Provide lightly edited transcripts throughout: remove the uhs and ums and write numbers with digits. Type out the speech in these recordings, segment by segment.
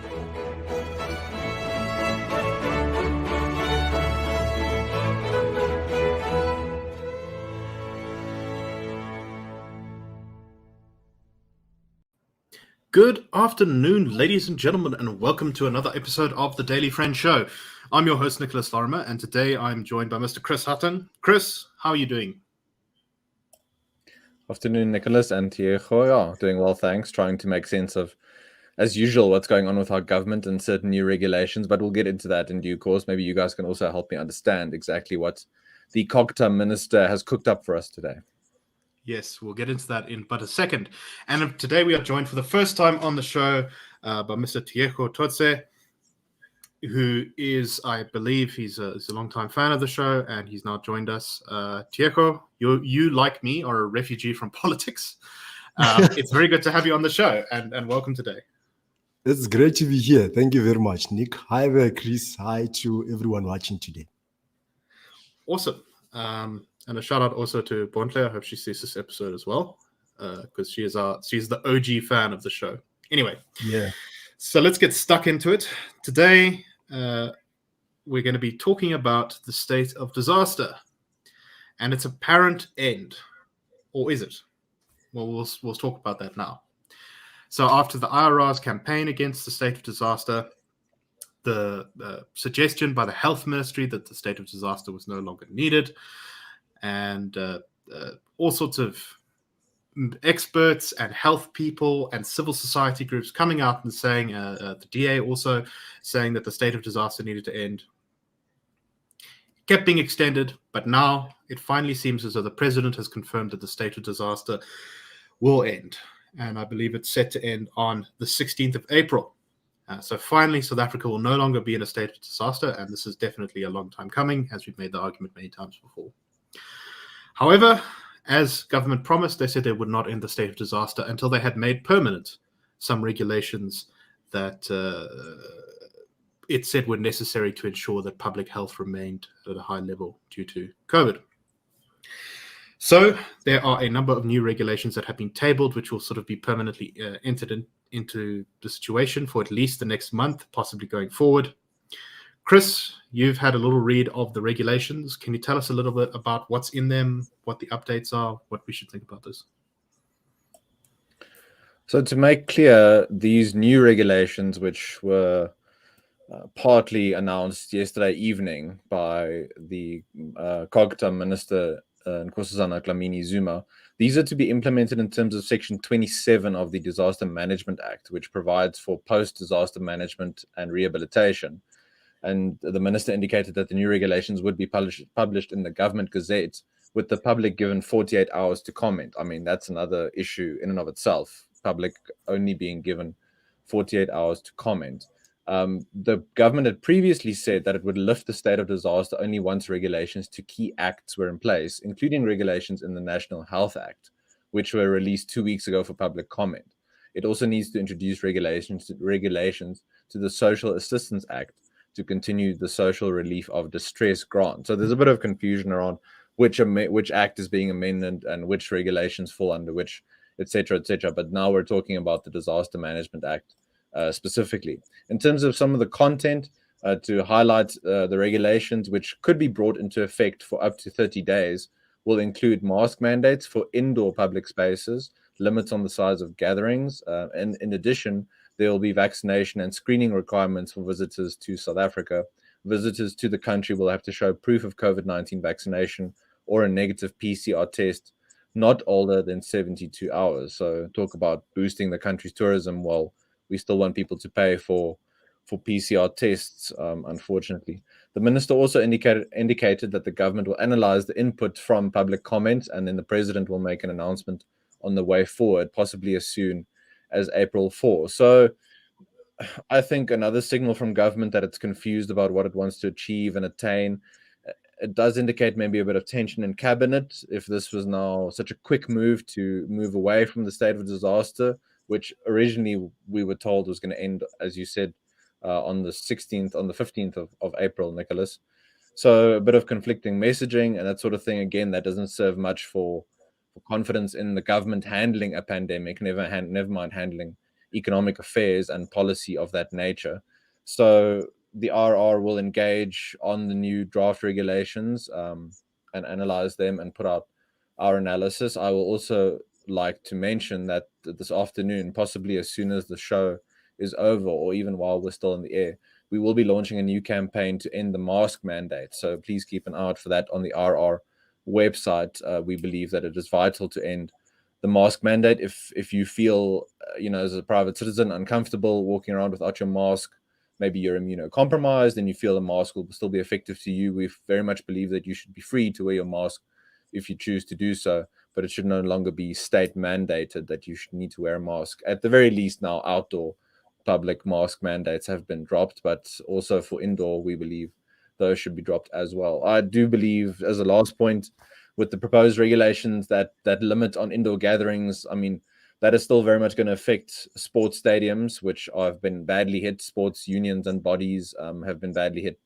Good afternoon, ladies and gentlemen, and welcome to another episode of the Daily Friend Show. I'm your host, Nicholas Lorimer, and today I'm joined by Mr. Chris Hattingh. Chris, how are you doing? Afternoon, Nicholas and Tiego. Yeah, doing well, thanks. Trying to make sense of, as usual, what's going on with our government and certain new regulations, but we'll get into that in due course. Maybe you guys can also help me understand exactly what the COGTA minister has cooked up for us today. Yes, we'll get into that in but a second. And today we are joined for the first time on the show by Mr. Tiego Thotse, who is, I believe, he's a long-time fan of the show, and he's now joined us. Tiego, you, like me, are a refugee from politics. It's very good to have you on the show, and welcome today. It's great to be here. Thank you very much, Nick. Hi there, Chris. Hi to everyone watching today. Awesome. And a shout out also to Bontle. I hope she sees this episode as well, because she's the OG fan of the show. Anyway, yeah. So let's get stuck into it. Today, we're going to be talking about the state of disaster and its apparent end, or is it? Well, we'll talk about that now. So after the IRR's campaign against the state of disaster, the suggestion by the health ministry that the state of disaster was no longer needed, and all sorts of experts and health people and civil society groups coming out and saying, the DA also saying that the state of disaster needed to end. It kept being extended, but now it finally seems as though the president has confirmed that the state of disaster will end. And I believe it's set to end on the 16th of April. So finally, South Africa will no longer be in a state of disaster, and this is definitely a long time coming, as we've made the argument many times before. However, as government promised, they said they would not end the state of disaster until they had made permanent some regulations that it said were necessary to ensure that public health remained at a high level due to COVID. So there are a number of new regulations that have been tabled, which will sort of be permanently entered into the situation for at least the next month, possibly going forward. Chris, you've had a little read of the regulations. Can you tell us a little bit about what's in them, what the updates are, what we should think about this? So to make clear, these new regulations, which were partly announced yesterday evening by the COGTA minister, Nkosazana Dlamini-Zuma, these are to be implemented in terms of Section 27 of the Disaster Management Act, which provides for post-disaster management and rehabilitation. And the minister indicated that the new regulations would be published in the Government Gazette, with the public given 48 hours to comment. I mean, that's another issue in and of itself, public only being given 48 hours to comment. The government had previously said that it would lift the state of disaster only once regulations to key acts were in place, including regulations in the National Health Act, which were released 2 weeks ago for public comment. It also needs to introduce regulations to the Social Assistance Act to continue the social relief of distress grant. So there's a bit of confusion around which act is being amended and which regulations fall under which, etc., etc. But now we're talking about the Disaster Management Act specifically. In terms of some of the content, to highlight the regulations which could be brought into effect for up to 30 days will include mask mandates for indoor public spaces, limits on the size of gatherings, and in addition, there will be vaccination and screening requirements for visitors to South Africa. Visitors to the country will have to show proof of COVID-19 vaccination or a negative PCR test not older than 72 hours. So talk about boosting the country's tourism. Well, we still want people to pay for PCR tests, unfortunately. The minister also indicated that the government will analyze the input from public comment, and then the president will make an announcement on the way forward, possibly as soon as April 4. So I think another signal from government that it's confused about what it wants to achieve and attain. It does indicate maybe a bit of tension in cabinet if this was now such a quick move to move away from the state of disaster, which originally we were told was going to end, as you said, on the 15th of April, Nicholas. So a bit of conflicting messaging and that sort of thing. Again, that doesn't serve much for confidence in the government handling a pandemic, never mind handling economic affairs and policy of that nature. So the RR will engage on the new draft regulations and analyze them and put out our analysis. I will also like to mention that this afternoon, possibly as soon as the show is over or even while we're still in the air, we will be launching a new campaign to end the mask mandate. So please keep an eye out for that on the RR website. We believe that it is vital to end the mask mandate. If you feel, as a private citizen, uncomfortable walking around without your mask, maybe you're immunocompromised and you feel the mask will still be effective to you, we very much believe that you should be free to wear your mask if you choose to do so, but it should no longer be state mandated that you should need to wear a mask. At the very least now, outdoor public mask mandates have been dropped, but also for indoor, we believe those should be dropped as well. I do believe, as a last point, with the proposed regulations that limit on indoor gatherings, I mean, that is still very much going to affect sports stadiums, which have been badly hit. Sports unions and bodies have been badly hit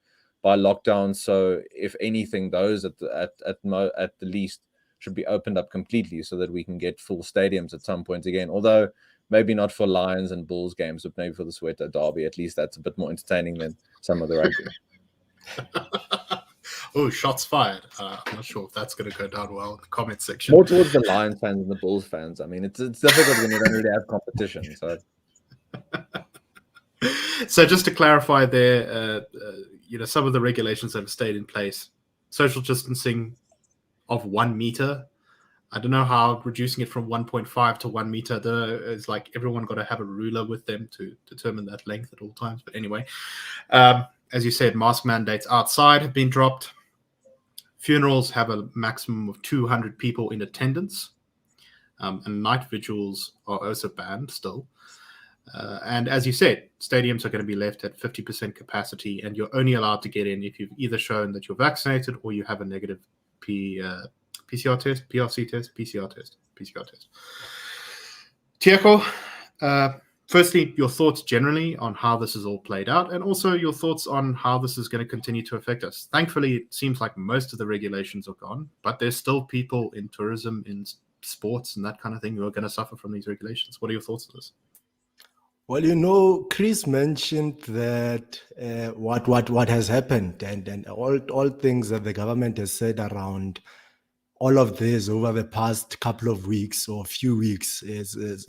by lockdown. So, if anything, those at the least should be opened up completely so that we can get full stadiums at some point again. Although maybe not for Lions and Bulls games, but maybe for the Soweto Derby. At least that's a bit more entertaining than some of the rugby. Oh, shots fired. I'm not sure if that's going to go down well in the comment section. More towards the Lions fans and the Bulls fans. I mean, it's difficult when you don't really have competition. So just to clarify there, some of the regulations that have stayed in place, social distancing of 1 meter. I don't know how reducing it from 1.5 to 1 meter, it's like everyone got to have a ruler with them to determine that length at all times. But anyway, as you said, mask mandates outside have been dropped. Funerals have a maximum of 200 people in attendance, and night vigils are also banned still. And as you said, stadiums are going to be left at 50% capacity, and you're only allowed to get in if you've either shown that you're vaccinated or you have a negative PCR test, PRC test, PCR test. Tiego, firstly, your thoughts generally on how this is all played out, and also your thoughts on how this is going to continue to affect us. Thankfully, it seems like most of the regulations are gone, but there's still people in tourism, in sports, and that kind of thing who are going to suffer from these regulations. What are your thoughts on this? Well, Chris mentioned that what has happened and all things that the government has said around all of this over the past couple of weeks or few weeks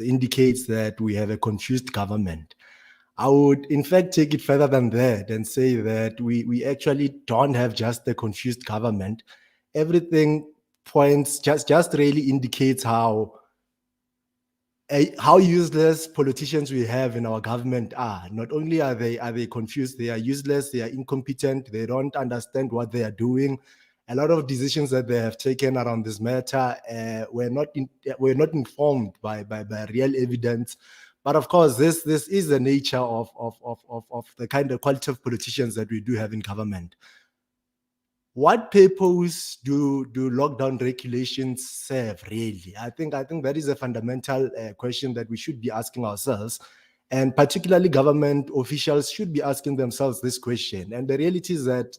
indicates that we have a confused government. I would, in fact, take it further than that and say that we actually don't have just a confused government. Everything points just really indicates how useless politicians we have in our government are. Not only are they confused, they are useless, they are incompetent, they don't understand what they are doing. A lot of decisions that they have taken around this matter were not informed by real evidence. But of course, this is the nature of the kind of quality of politicians that we do have in government. What purpose do lockdown regulations serve, really? I think that is a fundamental question that we should be asking ourselves, and particularly government officials should be asking themselves this question. And the reality is that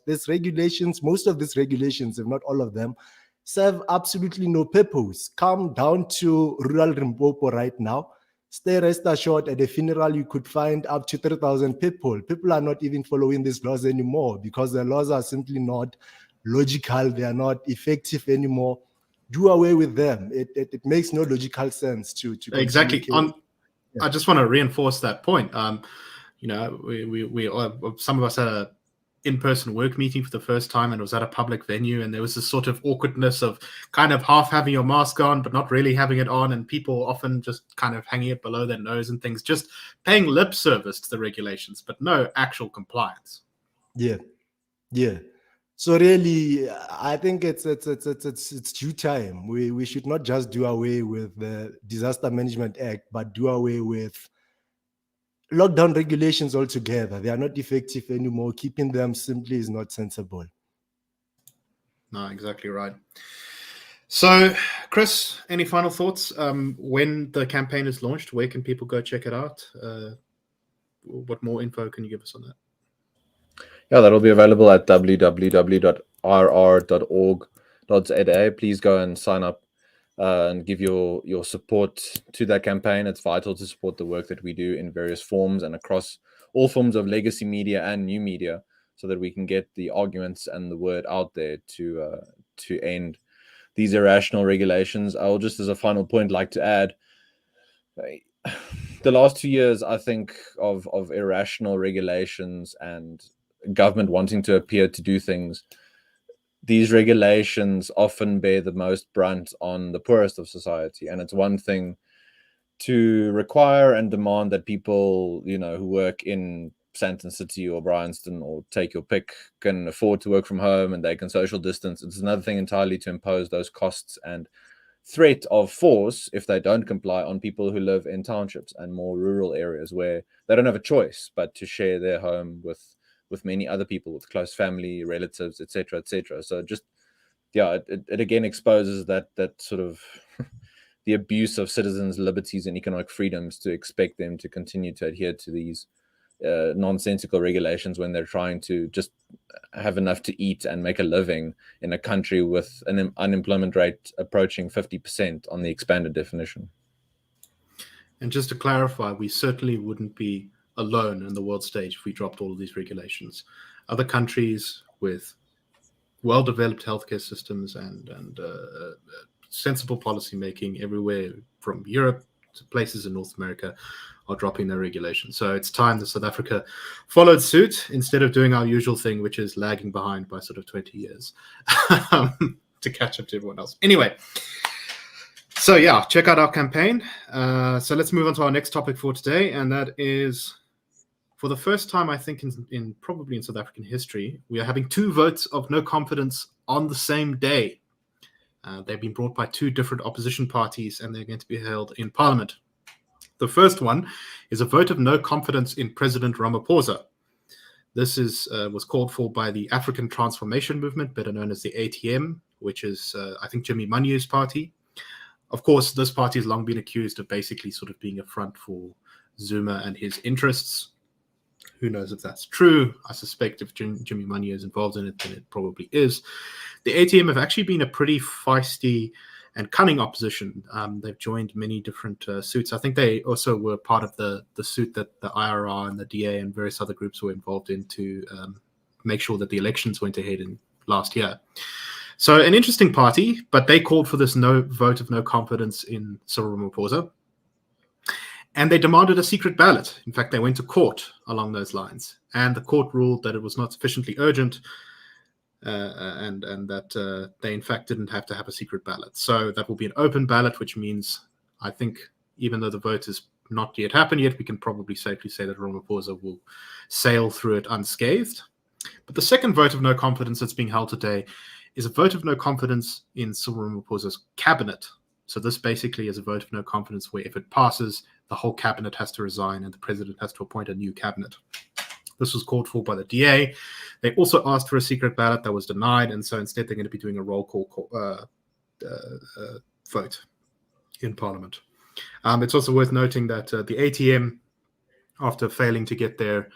most of these regulations, if not all of them, serve absolutely no purpose. Come down to rural Limpopo right now. Stay rest assured, at a funeral, you could find up to 3,000 people. People are not even following these laws anymore because the laws are simply not logical. They are not effective anymore. Do away with them. It makes no logical sense to exactly. I just want to reinforce that point. We some of us had a in-person work meeting for the first time, and it was at a public venue, and there was this sort of awkwardness of kind of half having your mask on but not really having it on, and people often just kind of hanging it below their nose and things, just paying lip service to the regulations but no actual compliance. Yeah So really, I think it's due time. We should not just do away with the Disaster Management Act, but do away with lockdown regulations altogether. They are not effective anymore. Keeping them simply is not sensible. No, exactly right. So, Chris, any final thoughts? When the campaign is launched, where can people go check it out? What more info can you give us on that? Yeah, that'll be available at www.rr.org.za. Please go and sign up and give your support to that campaign. It's vital to support the work that we do in various forms and across all forms of legacy media and new media, so that we can get the arguments and the word out there to end these irrational regulations. I'll just, as a final point, like to add, the last 2 years, I think, of irrational regulations and government wanting to appear to do things, these regulations often bear the most brunt on the poorest of society. And it's one thing to require and demand that people, who work in Sandton City or Bryanston or take your pick can afford to work from home and they can social distance. It's another thing entirely to impose those costs and threat of force, if they don't comply, on people who live in townships and more rural areas where they don't have a choice but to share their home with many other people, with close family, relatives, etc., etc. So just, it again exposes that sort of the abuse of citizens' liberties and economic freedoms, to expect them to continue to adhere to these nonsensical regulations when they're trying to just have enough to eat and make a living in a country with an unemployment rate approaching 50% on the expanded definition. And just to clarify, we certainly wouldn't be alone in the world stage if we dropped all of these regulations. Other countries with well-developed healthcare systems and sensible policy making everywhere from Europe to places in North America are dropping their regulations. So it's time that South Africa followed suit, instead of doing our usual thing, which is lagging behind by sort of 20 years to catch up to everyone else. Anyway, so yeah, check out our campaign. So let's move on to our next topic for today, and that is, for the first time, I think, in probably in South African history, we are having 2 votes of no confidence on the same day. They've been brought by 2 different opposition parties, and they're going to be held in Parliament. The first one is a vote of no confidence in President Ramaphosa. This was called for by the African Transformation Movement, better known as the ATM, which is, I think, Jimmy Manyu's party. Of course, this party has long been accused of basically sort of being a front for Zuma and his interests. Who knows if that's true? I suspect if Jimmy Manyu is involved in it, then it probably is. The ATM have actually been a pretty feisty and cunning opposition. They've joined many different suits. I think they also were part of the suit that the IRR and the DA and various other groups were involved in to make sure that the elections went ahead in last year. So an interesting party, but they called for this vote of no confidence in Cyril Ramaphosa. And they demanded a secret ballot. In fact, they went to court along those lines. And the court ruled that it was not sufficiently urgent and that they, in fact, didn't have to have a secret ballot. So that will be an open ballot, which means, I think, even though the vote has not yet happened yet, we can probably safely say that Ramaphosa will sail through it unscathed. But the second vote of no confidence that's being held today is a vote of no confidence in Cyril Ramaphosa's cabinet. So this basically is a vote of no confidence where, if it passes, the whole cabinet has to resign and the president has to appoint a new cabinet. This was called for by the DA. They also asked for a secret ballot that was denied, and so instead they're going to be doing a roll call vote in Parliament. It's also worth noting that the ATM, after failing to get their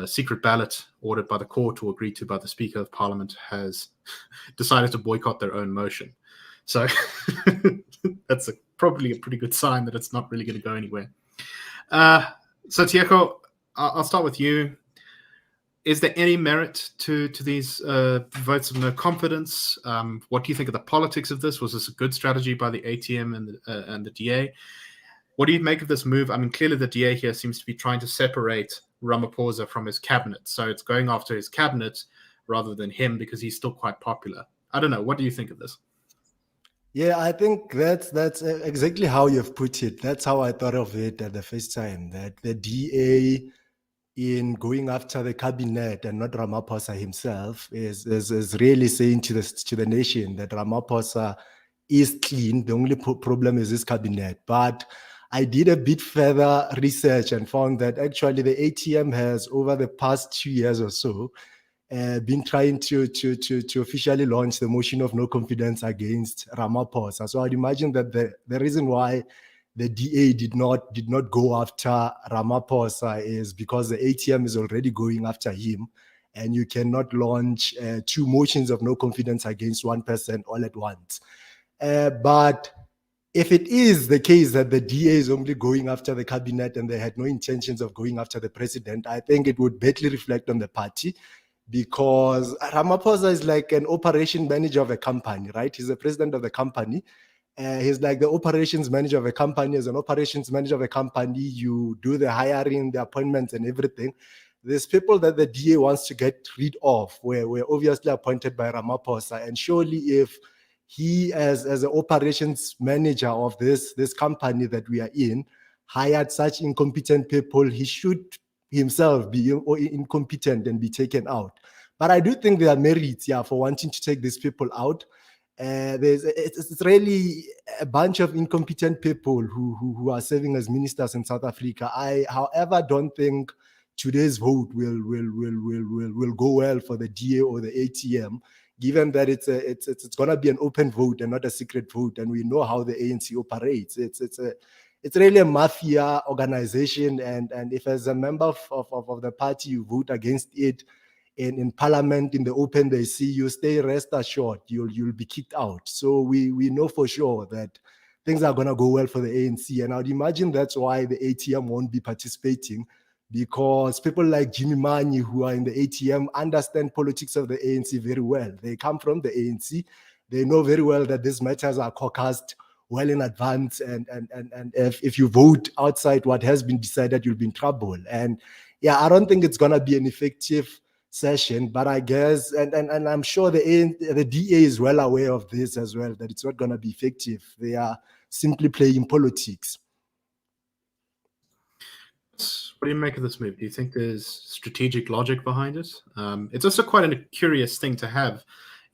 secret ballot ordered by the court or agreed to by the Speaker of Parliament, has decided to boycott their own motion. So that's probably a pretty good sign that it's not really going to go anywhere. So Tiego, I'll start with you. Is there any merit to these votes of no confidence? What do you think of the politics of this? Was this a good strategy by the ATM and the DA? What do you make of this move? I mean, clearly the DA here seems to be trying to separate Ramaphosa from his cabinet. So it's going after his cabinet rather than him because he's still quite popular. I don't know. What do you think of this? Yeah, I think that's exactly how you've put it. That's how I thought of it at the first time, that the DA, in going after the cabinet and not Ramaphosa himself, is really saying to the nation that Ramaphosa is clean. The only problem is his cabinet. But I did a bit further research and found that actually the ATM has, over the past 2 years or so, been trying to officially launch the motion of no confidence against Ramaphosa. So I'd imagine that the reason why the DA did not go after Ramaphosa is because the ATM is already going after him, and you cannot launch 2 motions of no confidence against one person all at once. But if it is the case that the DA is only going after the cabinet and they had no intentions of going after the president, I think it would badly reflect on the party, because Ramaphosa is like an operation manager of a company, right? He's the president of the company. He's like the operations manager of a company. As an operations manager of a company, you do the hiring, the appointments, and everything. These people that the DA wants to get rid of were obviously appointed by Ramaphosa. And surely if he, as an operations manager of this company that we are in, hired such incompetent people, he should himself be incompetent and be taken out. But I do think there are merits, for wanting to take these people out. It's really a bunch of incompetent people who are serving as ministers in South Africa. I, however, don't think today's vote will go well for the DA or the ATM, given that it's going to be an open vote and not a secret vote, and we know how the ANC operates. It's really a mafia organization, and if as a member of the party you vote against it in parliament in the open, they see you, stay rest assured you'll be kicked out. So we know for sure that things are going to go well for the ANC, and I'd imagine that's why the ATM won't be participating, because people like Jimmy Manyi, who are in the ATM, understand politics of the ANC very well. They come from the ANC. They know very well that these matters are caucused well in advance, and if you vote outside what has been decided, you'll be in trouble. And I don't think it's going to be an effective session, but I guess, and I'm sure the DA is well aware of this as well, that it's not going to be effective. They are simply playing politics. What do you make of this move? Do you think there's strategic logic behind it? It's also quite a curious thing to have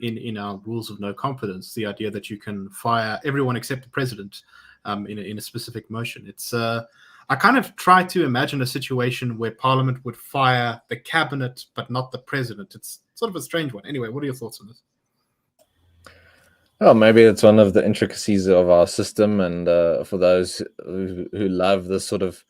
in our rules of no confidence, the idea that you can fire everyone except the president in a specific motion. It's I kind of try to imagine a situation where Parliament would fire the cabinet but not the president. It's sort of a strange one. Anyway, what are your thoughts on this? Well, maybe it's one of the intricacies of our system, and for those who love this sort of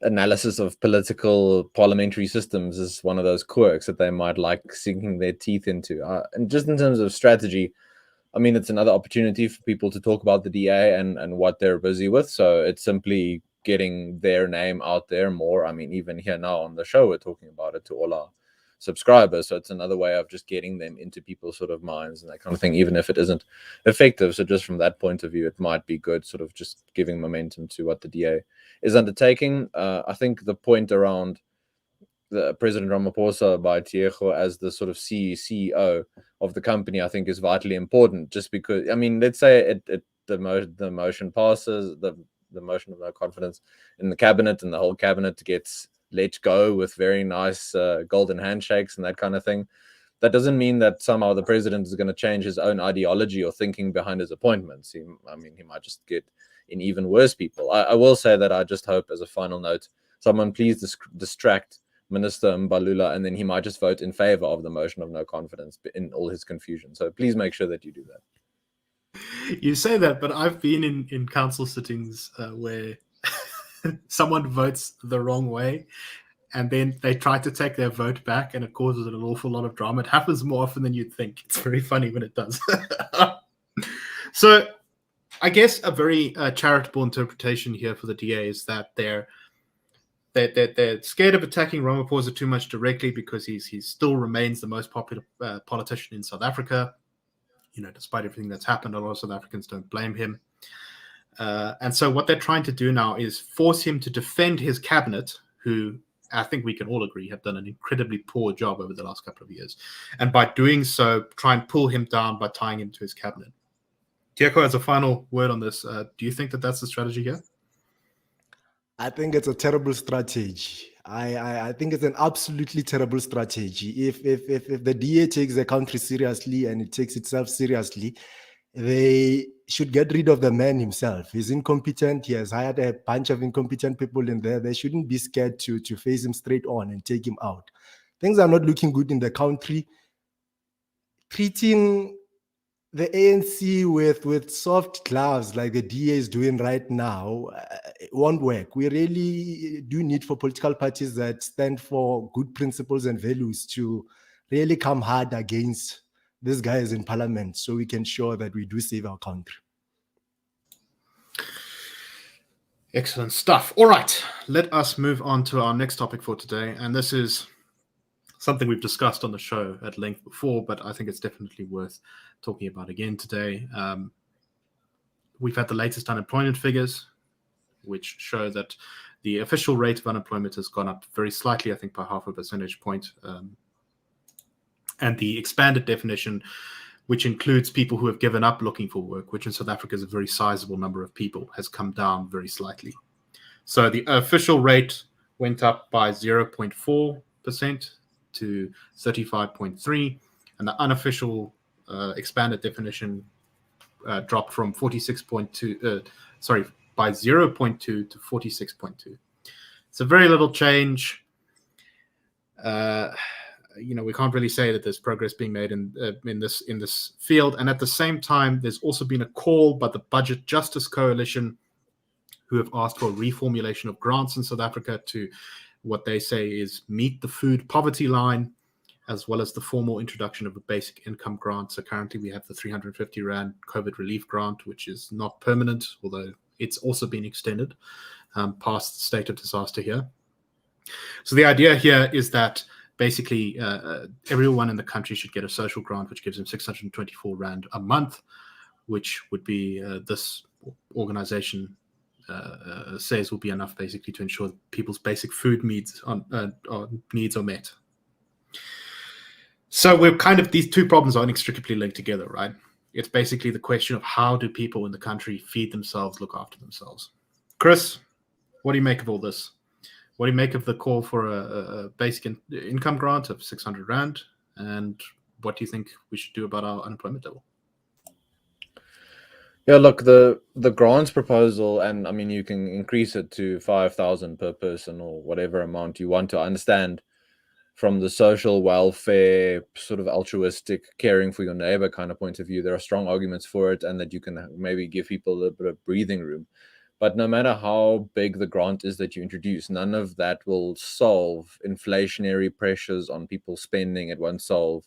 analysis of political parliamentary systems, is one of those quirks that they might like sinking their teeth into. And just in terms of strategy, I mean, it's another opportunity for people to talk about the DA and what they're busy with. So it's simply getting their name out there more. I mean, even here now on the show, we're talking about it to all our subscribers. So it's another way of just getting them into people's sort of minds and that kind of thing, even if it isn't effective. So just from that point of view, it might be good, sort of just giving momentum to what the DA is undertaking. I think the point around the President Ramaphosa by Tiego as the sort of CEO of the company, I think is vitally important, just because, I mean, let's say the motion passes, the motion of no confidence in the cabinet, and the whole cabinet gets let go with very nice golden handshakes and that kind of thing. That doesn't mean that somehow the president is going to change his own ideology or thinking behind his appointments. He might just get in even worse people. I will say that I just hope, as a final note, someone please distract Minister Mbalula, and then he might just vote in favor of the motion of no confidence in all his confusion. So please make sure that you do that. You say that, but I've been in council sittings where someone votes the wrong way, and then they try to take their vote back, and it causes an awful lot of drama. It happens more often than you'd think. It's very funny when it does. So I guess a very charitable interpretation here for the DA is that they're scared of attacking Ramaphosa too much directly, because he still remains the most popular politician in South Africa. You know, despite everything that's happened, a lot of South Africans don't blame him. And so what they're trying to do now is force him to defend his cabinet, who I think we can all agree have done an incredibly poor job over the last couple of years. And by doing so, try and pull him down by tying him to his cabinet. Tieko has a final word on this. Do you think that that's the strategy here? I think it's a terrible strategy. I think it's an absolutely terrible strategy. If the DA takes the country seriously and it takes itself seriously, they should get rid of the man himself. He's incompetent. He has hired a bunch of incompetent people in there. They shouldn't be scared to face him straight on and take him out. Things are not looking good in the country. Treating the ANC with soft gloves like the DA is doing right now, it won't work. We really do need for political parties that stand for good principles and values to really come hard against these guys in parliament, so we can ensure that we do save our country. Excellent stuff. All right, let us move on to our next topic for today. And this is something we've discussed on the show at length before, but I think it's definitely worth talking about again today. We've had the latest unemployment figures, which show that the official rate of unemployment has gone up very slightly, I think by 0.5 percentage point. And the expanded definition, which includes people who have given up looking for work, which in South Africa is a very sizable number of people, has come down very slightly. So the official rate went up by 0.4% to 35.3, and the unofficial expanded definition dropped from 46.2, by 0.2 to 46.2. It's a very little change. We can't really say that there's progress being made in this field. And at the same time, there's also been a call by the Budget Justice Coalition, who have asked for a reformulation of grants in South Africa to what they say is meet the food poverty line, as well as the formal introduction of a basic income grant. So currently we have the 350 Rand COVID relief grant, which is not permanent, although it's also been extended past the state of disaster here. So the idea here is that basically everyone in the country should get a social grant, which gives them 624 Rand a month, which would be this organization says will be enough basically to ensure people's basic food needs are met. So we're these two problems are inextricably linked together, right? It's basically the question of how do people in the country feed themselves, look after themselves. Chris, what do you make of all this? What do you make of the call for a basic income grant of 600 Rand? And what do you think we should do about our unemployment level? Yeah, look, the grants proposal, and I mean, you can increase it to 5,000 per person or whatever amount you want to. understand from the social welfare, sort of altruistic, caring for your neighbor kind of point of view, there are strong arguments for it, and that you can maybe give people a little bit of breathing room. But no matter how big the grant is that you introduce, none of that will solve inflationary pressures on people spending. It won't solve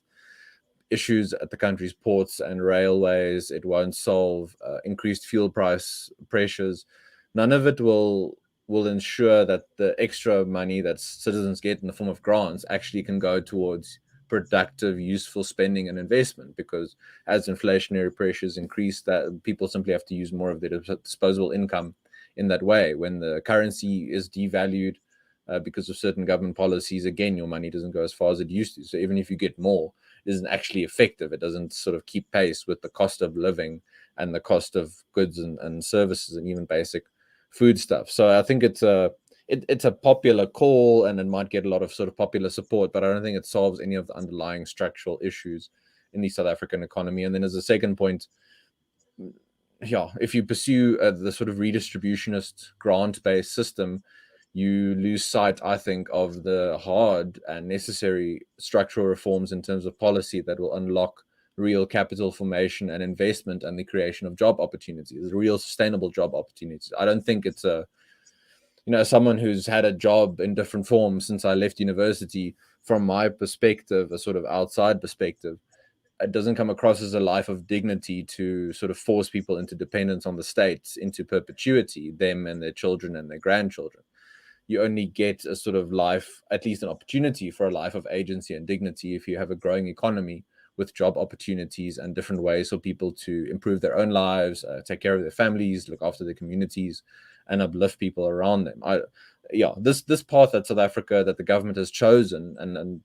issues at the country's ports and railways. It won't solve increased fuel price pressures. None of it will ensure that the extra money that citizens get in the form of grants actually can go towards productive, useful spending and investment, because as inflationary pressures increase, that people simply have to use more of their disposable income in that way. When the currency is devalued because of certain government policies, again, your money doesn't go as far as it used to. So even if you get more, it isn't actually effective. It doesn't sort of keep pace with the cost of living and the cost of goods and services and even basic food stuff. So I think it's a popular call, and it might get a lot of sort of popular support, but I don't think it solves any of the underlying structural issues in the South African economy. And then as a second point, yeah, if you pursue the sort of redistributionist grant-based system, you lose sight, I think, of the hard and necessary structural reforms in terms of policy that will unlock real capital formation and investment and the creation of job opportunities, real sustainable job opportunities. I don't think it's someone who's had a job in different forms since I left university, from my perspective, a sort of outside perspective, it doesn't come across as a life of dignity to sort of force people into dependence on the state into perpetuity, them and their children and their grandchildren. You only get a sort of life, at least an opportunity for a life of agency and dignity, if you have a growing economy with job opportunities and different ways for people to improve their own lives, take care of their families, look after their communities, and uplift people around them. This path that South Africa, that the government has chosen, and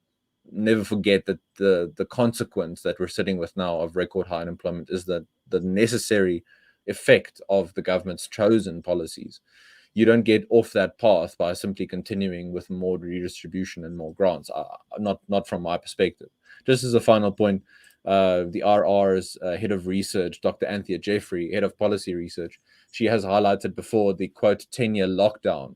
never forget that the consequence that we're sitting with now of record high unemployment is that the necessary effect of the government's chosen policies. You don't get off that path by simply continuing with more redistribution and more grants, not from my perspective. Just as a final point, the RR's head of research, Dr. Anthea Jeffrey, head of policy research, she has highlighted before the, quote, 10-year lockdown,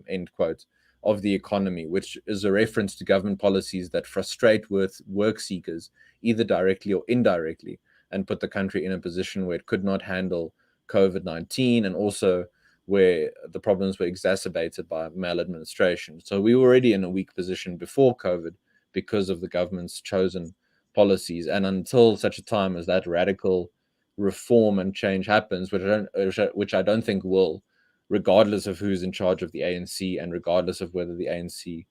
end quote, of the economy, which is a reference to government policies that frustrate with work seekers, either directly or indirectly, and put the country in a position where it could not handle COVID-19, and also where the problems were exacerbated by maladministration. So we were already in a weak position before COVID because of the government's chosen policies. And until such a time as that radical reform and change happens, which I don't think will, regardless of who's in charge of the ANC and regardless of whether the ANC,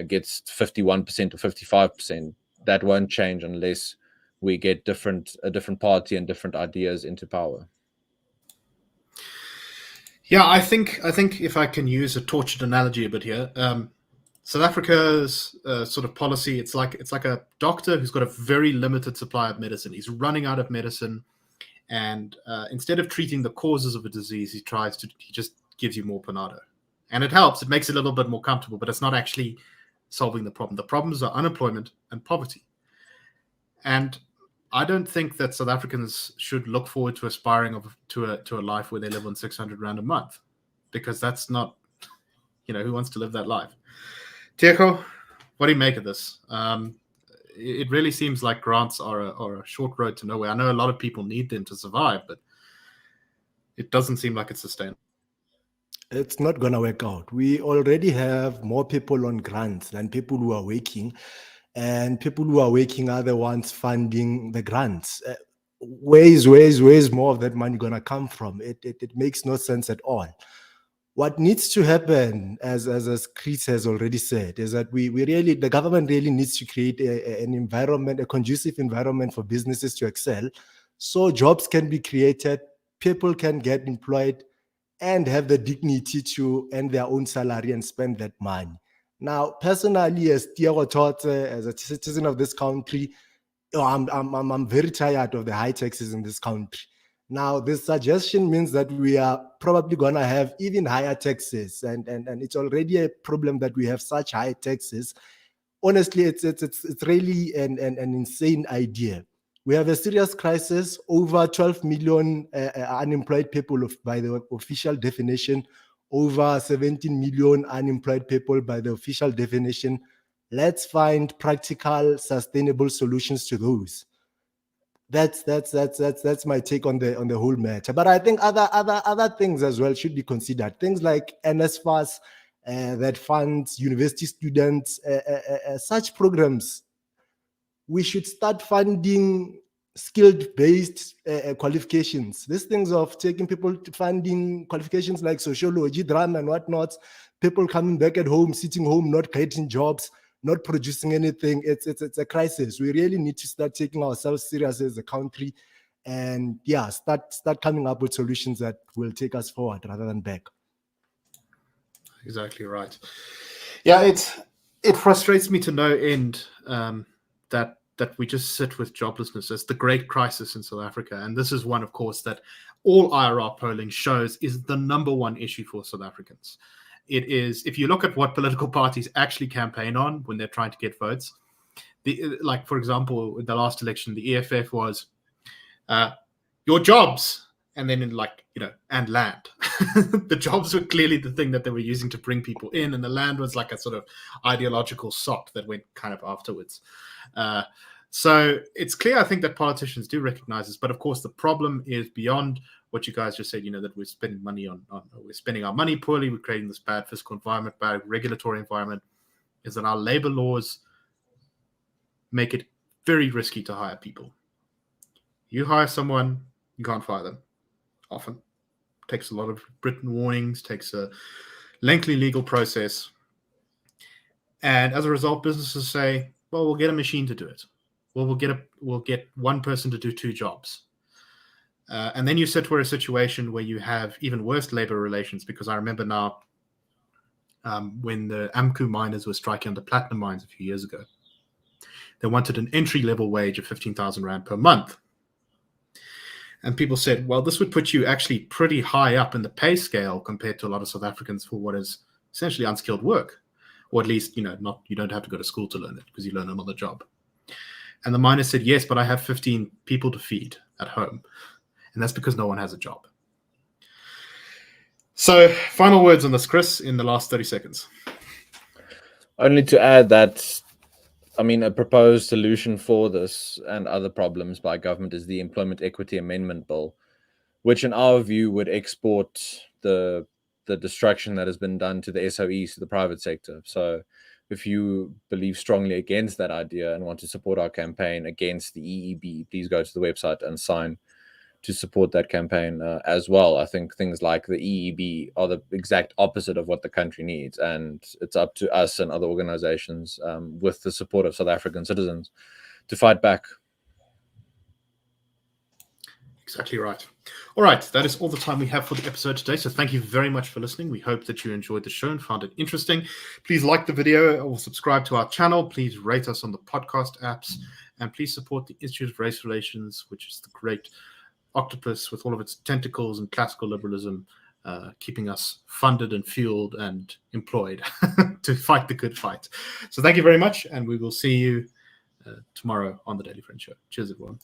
gets 51% or 55%, that won't change unless we get a different party and different ideas into power. Yeah, I think if I can use a tortured analogy a bit here, South Africa's sort of policy, it's like a doctor who's got a very limited supply of medicine. He's running out of medicine, and instead of treating the causes of a disease, he just gives you more Panado, and it helps. It makes it a little bit more comfortable, but it's not actually solving the problem. The problems are unemployment and poverty, and I don't think that South Africans should look forward to aspiring to a life where they live on 600 rand a month, because that's not, who wants to live that life? Tiego, what do you make of this? It really seems like grants are a short road to nowhere. I know a lot of people need them to survive, but it doesn't seem like it's sustainable. It's not going to work out. We already have more people on grants than people who are working. And people who are working are the ones funding the grants. Where's more of that money going to come from? It makes no sense at all. What needs to happen, as Chris has already said, is that the government really needs to create an environment, a conducive environment for businesses to excel, so jobs can be created, people can get employed, and have the dignity to earn their own salary and spend that money. Now, personally, as Tiego Thotse, as a citizen of this country, I'm very tired of the high taxes in this country. Now, this suggestion means that we are probably going to have even higher taxes, and it's already a problem that we have such high taxes. Honestly, it's really an insane idea. We have a serious crisis, over 12 million unemployed people by the official definition, over 17 million unemployed people by the official definition. Let's find practical, sustainable solutions to those. That's my take on the whole matter. But I think other things as well should be considered. Things like NSFAS that funds university students, such programs. We should start funding skilled-based qualifications. These things of taking people to funding qualifications like sociology, drama, and whatnot. People coming back at home, sitting home, not creating jobs, not producing anything. It's a crisis. We really need to start taking ourselves seriously as a country, and start coming up with solutions that will take us forward rather than back. Exactly right. Yeah, it frustrates me to no end that we just sit with joblessness as the great crisis in South Africa. And this is one, of course, that all IRR polling shows is the number one issue for South Africans. It is, if you look at what political parties actually campaign on when they're trying to get votes, like, for example, in the last election, the EFF was your jobs, and then and land. The jobs were clearly the thing that they were using to bring people in, and the land was like a sort of ideological sop that went kind of afterwards. So it's clear, I think, that politicians do recognize this, but of course the problem is beyond what you guys just said, that we're spending money we're spending our money poorly, we're creating this bad fiscal environment, bad regulatory environment, is that our labor laws make it very risky to hire people. You hire someone, you can't fire them. Often takes a lot of written warnings, takes a lengthy legal process, and as a result, businesses say, well, we'll get a machine to do it. Well, we'll get one person to do two jobs. And then you sit with a situation where you have even worse labor relations, because I remember now when the AMCU miners were striking on the platinum mines a few years ago, they wanted an entry-level wage of 15,000 Rand per month. And people said, well, this would put you actually pretty high up in the pay scale compared to a lot of South Africans for what is essentially unskilled work. Or at least, you don't have to go to school to learn it, because you learn it on the job. And the miner said, yes, but I have 15 people to feed at home. And that's because no one has a job. So final words on this, Chris, in the last 30 seconds. Only to add that, a proposed solution for this and other problems by government is the Employment Equity Amendment Bill, which in our view would export the destruction that has been done to the SOEs, to the private sector. So if you believe strongly against that idea and want to support our campaign against the EEB, please go to the website and sign to support that campaign as well. I think things like the EEB are the exact opposite of what the country needs, and it's up to us and other organizations with the support of South African citizens to fight back. Exactly right. All right, that is all the time we have for the episode today. So thank you very much for listening. We hope that you enjoyed the show and found it interesting. Please like the video or subscribe to our channel. Please rate us on the podcast apps, and please support the Institute of Race Relations, which is the great octopus with all of its tentacles and classical liberalism, keeping us funded and fueled and employed to fight the good fight. So thank you very much, and we will see you tomorrow on the Daily Friend Show. Cheers, everyone.